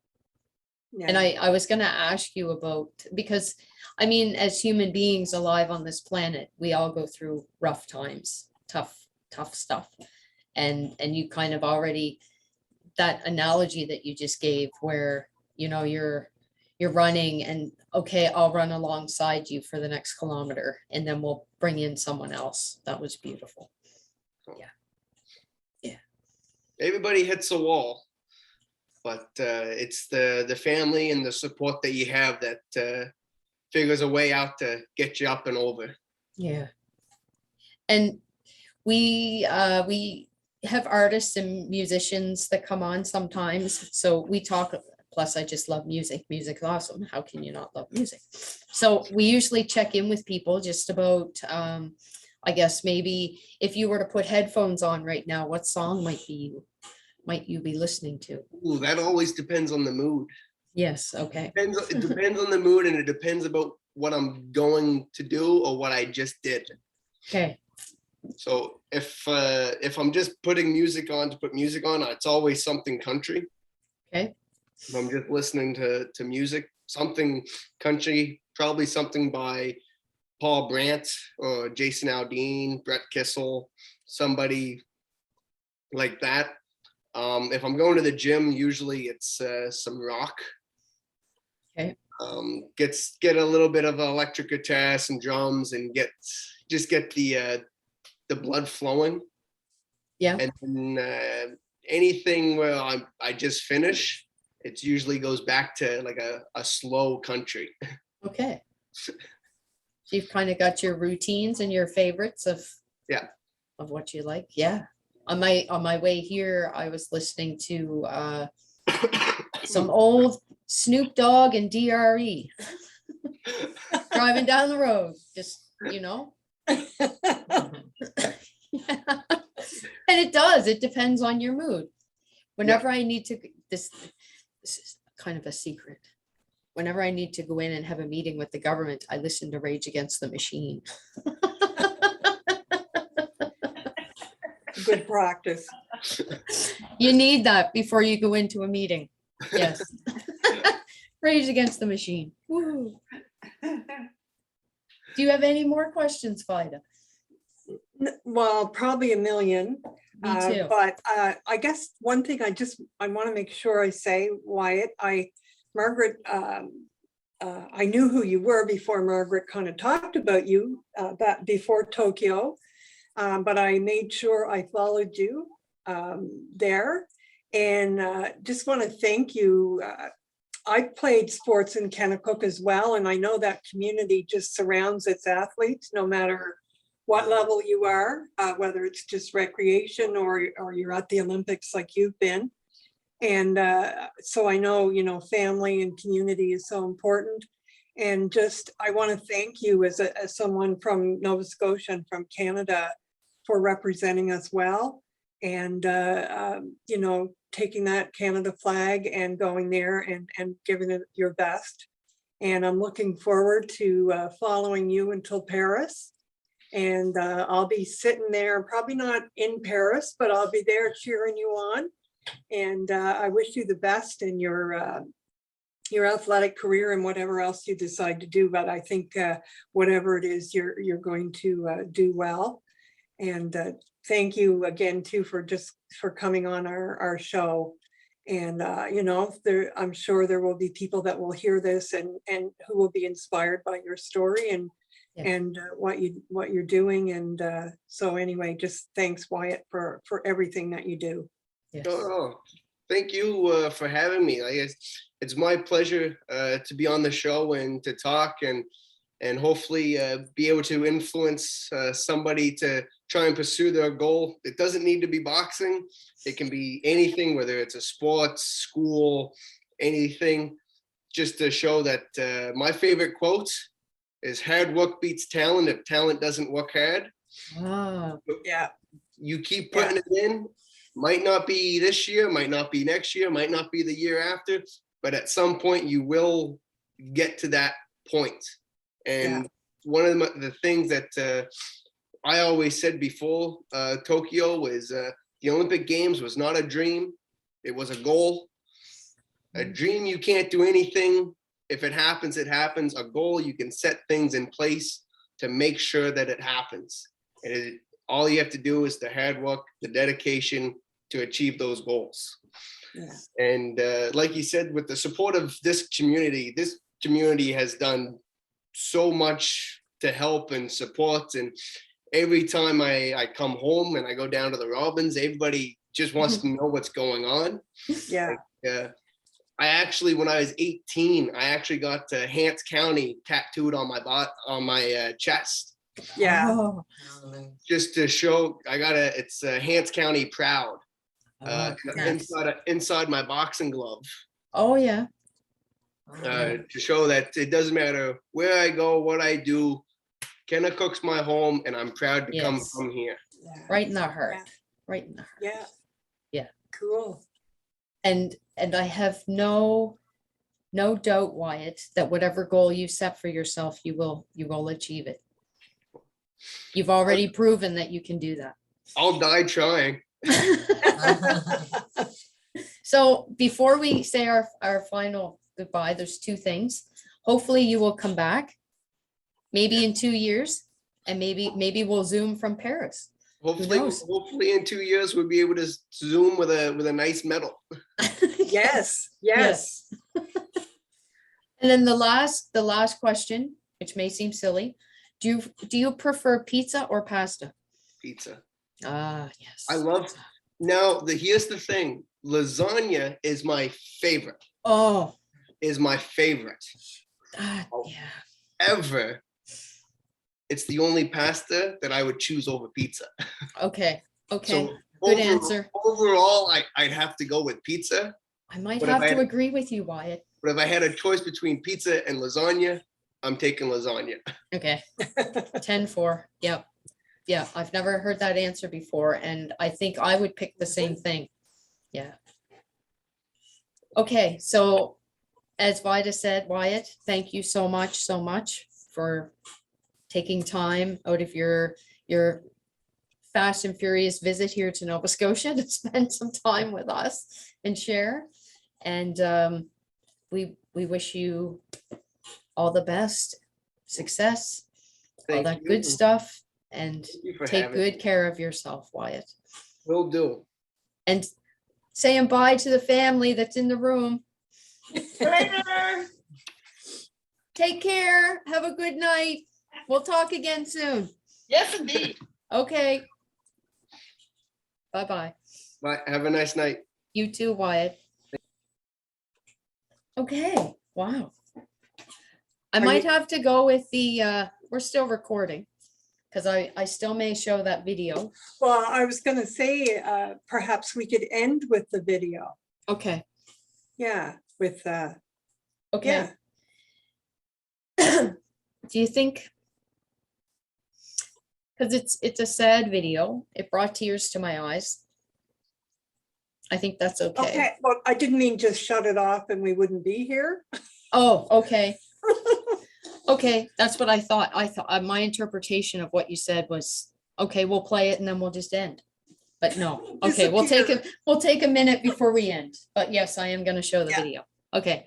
yeah. And I was gonna ask you about, because I mean, as human beings alive on this planet, we all go through rough times, tough stuff. And you kind of already that analogy that you just gave where, you know, you're running and, okay, I'll run alongside you for the next kilometer and then we'll bring in someone else. That was beautiful. Everybody hits a wall, but it's the family and the support that you have that figures a way out to get you up and over. Yeah. And we have artists and musicians that come on sometimes. So we talk, plus I just love music. Music's awesome. How can you not love music? So we usually check in with people just about, I guess maybe if you were to put headphones on right now, what song might you be listening to? Ooh, that always depends on the mood. Yes, okay. It depends on the mood, and it depends about what I'm going to do or what I just did. Okay, So if I'm just putting music on to put music on, it's always something country. okay, If I'm just listening to music, something country, probably something by Paul Brandt or Jason Aldean, Brett Kissel, somebody like that. If I'm going to the gym, usually it's some rock. Okay. Get a little bit of electric guitar, some drums, and get the blood flowing. yeah, And then, anything where I just finish, it usually goes back to like a slow country. okay. So you've kind of got your routines and your favorites of what you like. Yeah. On my way here, I was listening to some old Snoop Dogg and DRE driving down the road, just, you know. And it depends on your mood. Whenever I need to, this is kind of a secret. Whenever I need to go in and have a meeting with the government, I listen to Rage Against the Machine. Good practice. You need that before you go into a meeting. Yes. Rage Against the Machine. Woo. Do you have any more questions, Vida? Well, probably a million. Me too. But I guess one thing I want to make sure I say, Wyatt, Margaret, I knew who you were before Margaret kind of talked about you before Tokyo, but I made sure I followed you there, and just want to thank you. I played sports in Kennetcook as well, and I know that community just surrounds its athletes, no matter what level you are, whether it's just recreation or you're at the Olympics like you've been. And so I know, family and community is so important. And just, I want to thank you as someone from Nova Scotia and from Canada for representing us well. And, taking that Canada flag and going there and giving it your best. And I'm looking forward to following you until Paris. And I'll be sitting there, probably not in Paris, but I'll be there cheering you on. And I wish you the best in your athletic career and whatever else you decide to do. But I think whatever it is, you're going to do well. And thank you again too for coming on our show. And I'm sure there will be people that will hear this and who will be inspired by your story and what you're doing. And so anyway, just thanks, Wyatt, for everything that you do. Yes. Oh, thank you for having me. It's my pleasure to be on the show and to talk and hopefully be able to influence somebody to try and pursue their goal. It doesn't need to be boxing. It can be anything, whether it's a sports, school, anything, just to show that my favorite quote is hard work beats talent if talent doesn't work hard. Ah, Yeah. You keep putting it in. Might not be this year, might not be next year, might not be the year after, but at some point you will get to that point. And one of the things that I always said before Tokyo was the Olympic Games was not a dream. It was a goal. A dream, you can't do anything. If it happens, it happens. A goal, you can set things in place to make sure that it happens. And all you have to do is the hard work, the dedication to achieve those goals. Yeah. And like you said, with the support of this community has done so much to help and support. And every time I come home and I go down to the Robins, everybody just wants to know what's going on. Yeah. I actually, when I was 18, I actually got Hants County tattooed on my chest, Yeah. Oh, just to show it's Hants County proud. oh, nice. Inside my boxing glove, Oh, yeah. to show that it doesn't matter where I go, what I do, Kennetcook's my home, and I'm proud to come Yes. from here. Yeah. Right in the heart. Yeah. Right in the heart. Yeah. Yeah. Cool. And I have no doubt, Wyatt, that whatever goal you set for yourself, you will achieve it. You've already proven that you can do that. I'll die trying. So before we say our final goodbye, there's two things. Hopefully you will come back, maybe in 2 years, and maybe we'll Zoom from Paris. Hopefully in 2 years we'll be able to Zoom with a nice medal. Yes. Yes. And then the last question, which may seem silly, do you prefer pizza or pasta? Pizza. Ah, yes. I love. Now here's the thing. Lasagna is my favorite. Oh, yeah. Ever. It's the only pasta that I would choose over pizza. Okay. Okay. So Good answer. Overall, I'd have to go with pizza. I might But if have I to had- agree with you, Wyatt. But if I had a choice between pizza and lasagna, I'm taking lasagna. Okay. 10-4. Yep. Yeah. I've never heard that answer before, and I think I would pick the same thing. Yeah. Okay. So as Vida said, Wyatt, thank you so much for taking time out of your fast and furious visit here to Nova Scotia to spend some time with us and share. And we wish you all the best, success, all Thank that you. good stuff, and Thank you for take having good me. care of yourself, Wyatt. Will do. And saying bye to the family that's in the room. Later. Take care. Have a good night. We'll talk again soon. Yes, indeed. Okay. Bye-bye. Bye. Have a nice night. You too, Wyatt. Okay, wow. I might have to go with the, we're still recording, because I still may show that video. Well, I was going to say, perhaps we could end with the video. Okay, Yeah. With, okay. yeah. Do you think, because it's a sad video, it brought tears to my eyes. I think that's okay. Okay. Well, I didn't mean just shut it off and we wouldn't be here. Oh, okay. Okay, that's what I thought. I thought my interpretation of what you said was, okay, we'll play it and then we'll just end. But no, okay, we'll take a minute before we end. But yes, I am gonna show the Yeah. video. Okay.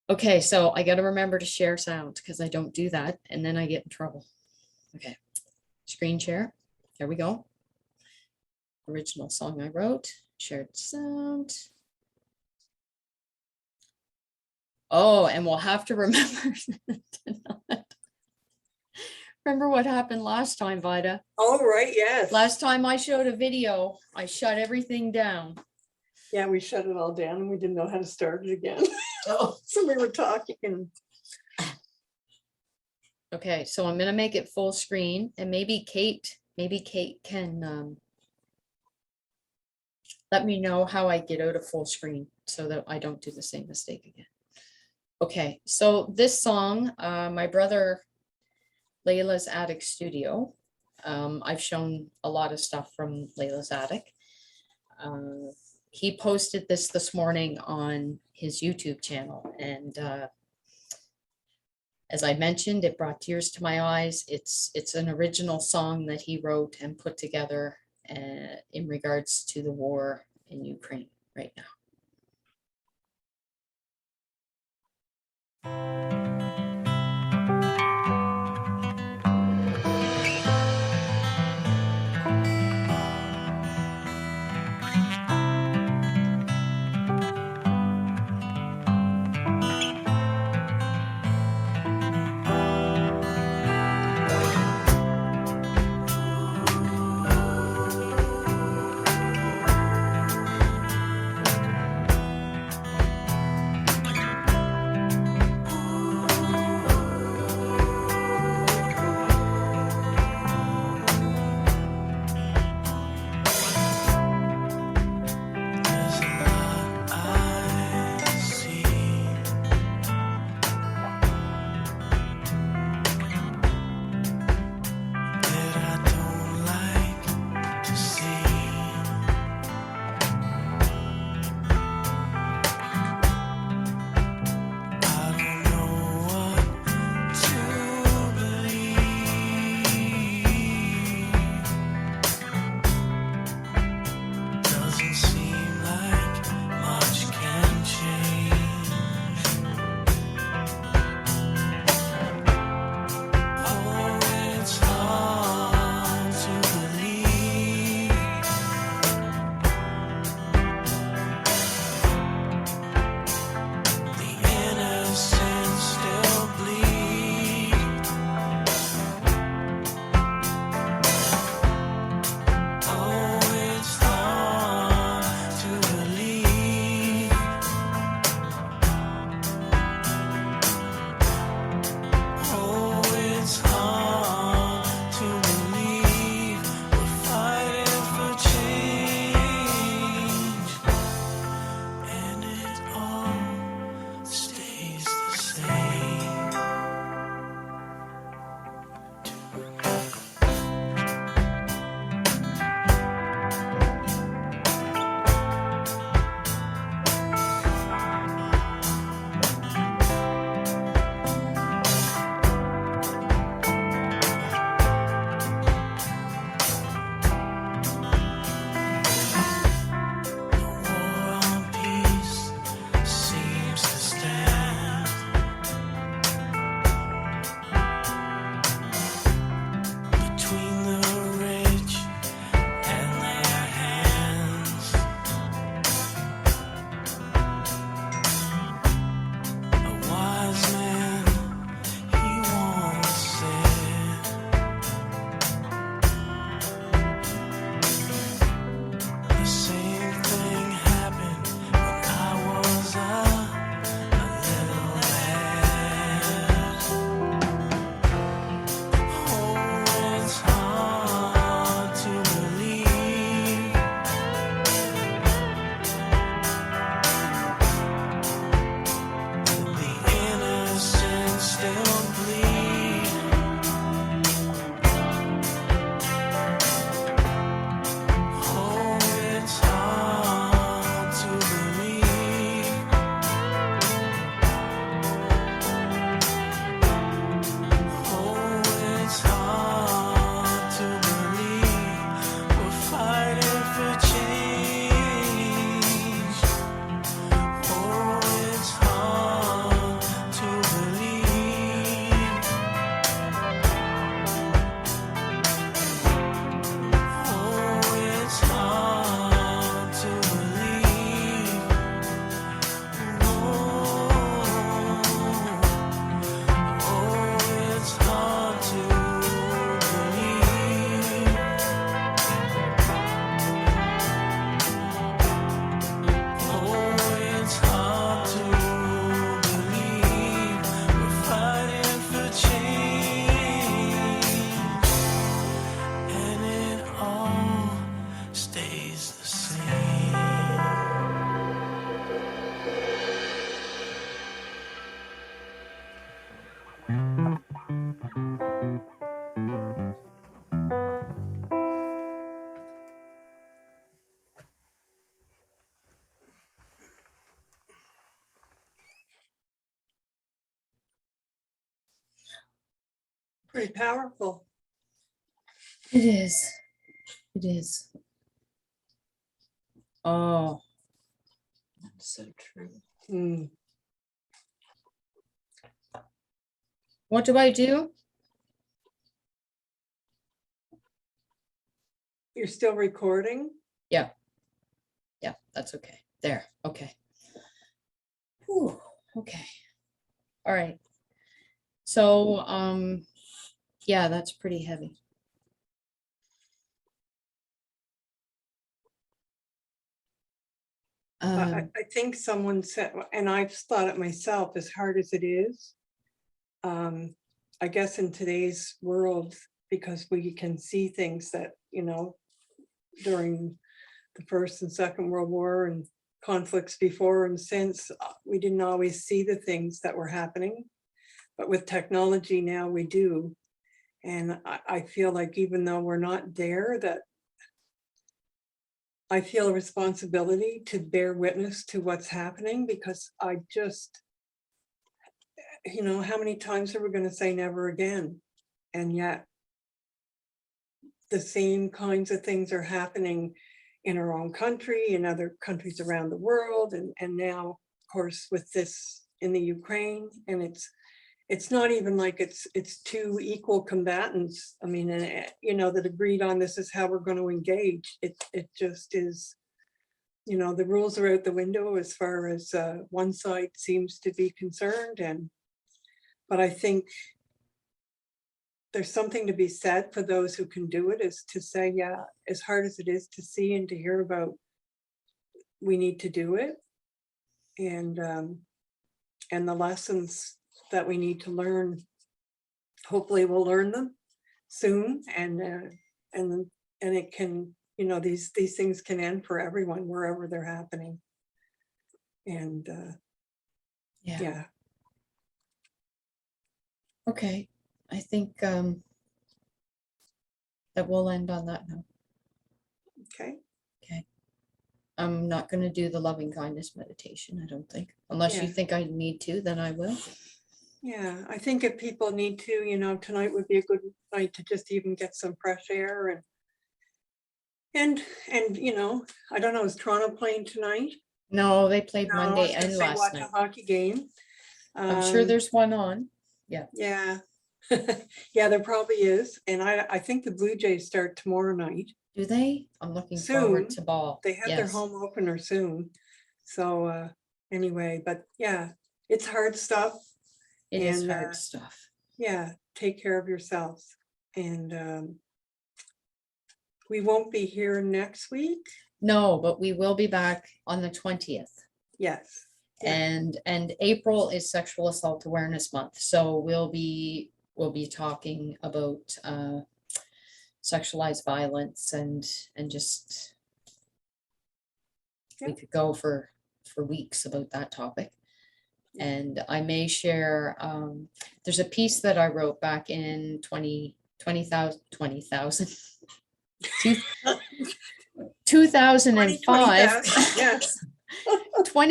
Okay, so I gotta remember to share sound because I don't do that and then I get in trouble. Okay, screen share. There we go. Original song I wrote, shared sound. Oh, and we'll have to remember. Remember what happened last time, Vida? Oh, right. Yes. Last time I showed a video, I shut everything down. Yeah, we shut it all down and we didn't know how to start it again. Oh, So we were talking and Okay, so I'm gonna make it full screen and maybe Kate can let me know how I get out of full screen so that I don't do the same mistake again. Okay, so this song, my brother Layla's Attic Studio. I've shown a lot of stuff from Layla's Attic. He posted this morning on his YouTube channel, and as I mentioned, it brought tears to my eyes. It's an original song that he wrote and put together in regards to the war in Ukraine right now. Pretty powerful. It is. It is. Oh, That's so true. Hmm. what do I do? You're still recording? Yeah. Yeah, that's okay. There, okay. Whew, okay. All right. So, yeah, that's pretty heavy. I think someone said, and I've thought it myself, as hard as it is. I guess in today's world, because we can see things that, during the First and Second World War and conflicts before and since, we didn't always see the things that were happening. But with technology now we do. And I feel like even though we're not there, that I feel a responsibility to bear witness to what's happening, because I just, how many times are we going to say never again? And yet the same kinds of things are happening in our own country, in other countries around the world. And now, of course, with this in the Ukraine, and it's not even like it's two equal combatants. I mean, that agreed on this is how we're going to engage. It just is, the rules are out the window as far as one side seems to be concerned. But I think there's something to be said for those who can do it, is to say, yeah, as hard as it is to see and to hear about, we need to do it. And the lessons that we need to learn, hopefully we'll learn them soon, and it can, these things can end for everyone wherever they're happening. And yeah. Okay, I think that we'll end on that note. Okay. Okay. I'm not going to do the loving kindness meditation, I don't think. Unless you Yeah. think I need to, then I will. Yeah, I think if people need to, tonight would be a good night to just even get some fresh air and I don't know, is Toronto playing tonight? No, they played No, I Monday was gonna and say last watch night. a hockey game. I'm sure there's one on. Yeah. Yeah, there probably is. And I think the Blue Jays start tomorrow night. Do they? I'm looking forward Soon. to ball. They have their Yes. home opener soon. So anyway, but yeah, it's hard stuff. It is and, hard stuff. Yeah, take care of yourselves. And we won't be here next week. No, but we will be back on the 20th. Yes. Yeah. And April is Sexual Assault Awareness Month. So we'll be talking about sexualized violence and just we Yeah. could go for weeks about that topic. And I may share, there's a piece that I wrote back in 2005, 20,000, yes.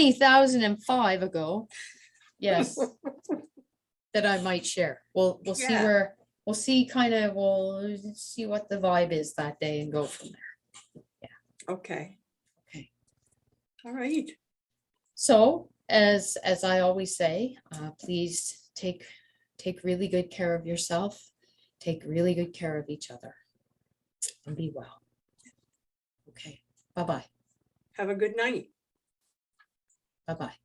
2005 ago. Yes. That I might share. We'll see Yeah. where, we'll see what the vibe is that day and go from there. Okay. Okay. All right. So as I always say, please take really good care of yourself, take really good care of each other, and be well. Okay, bye-bye. Have a good night. Bye-bye.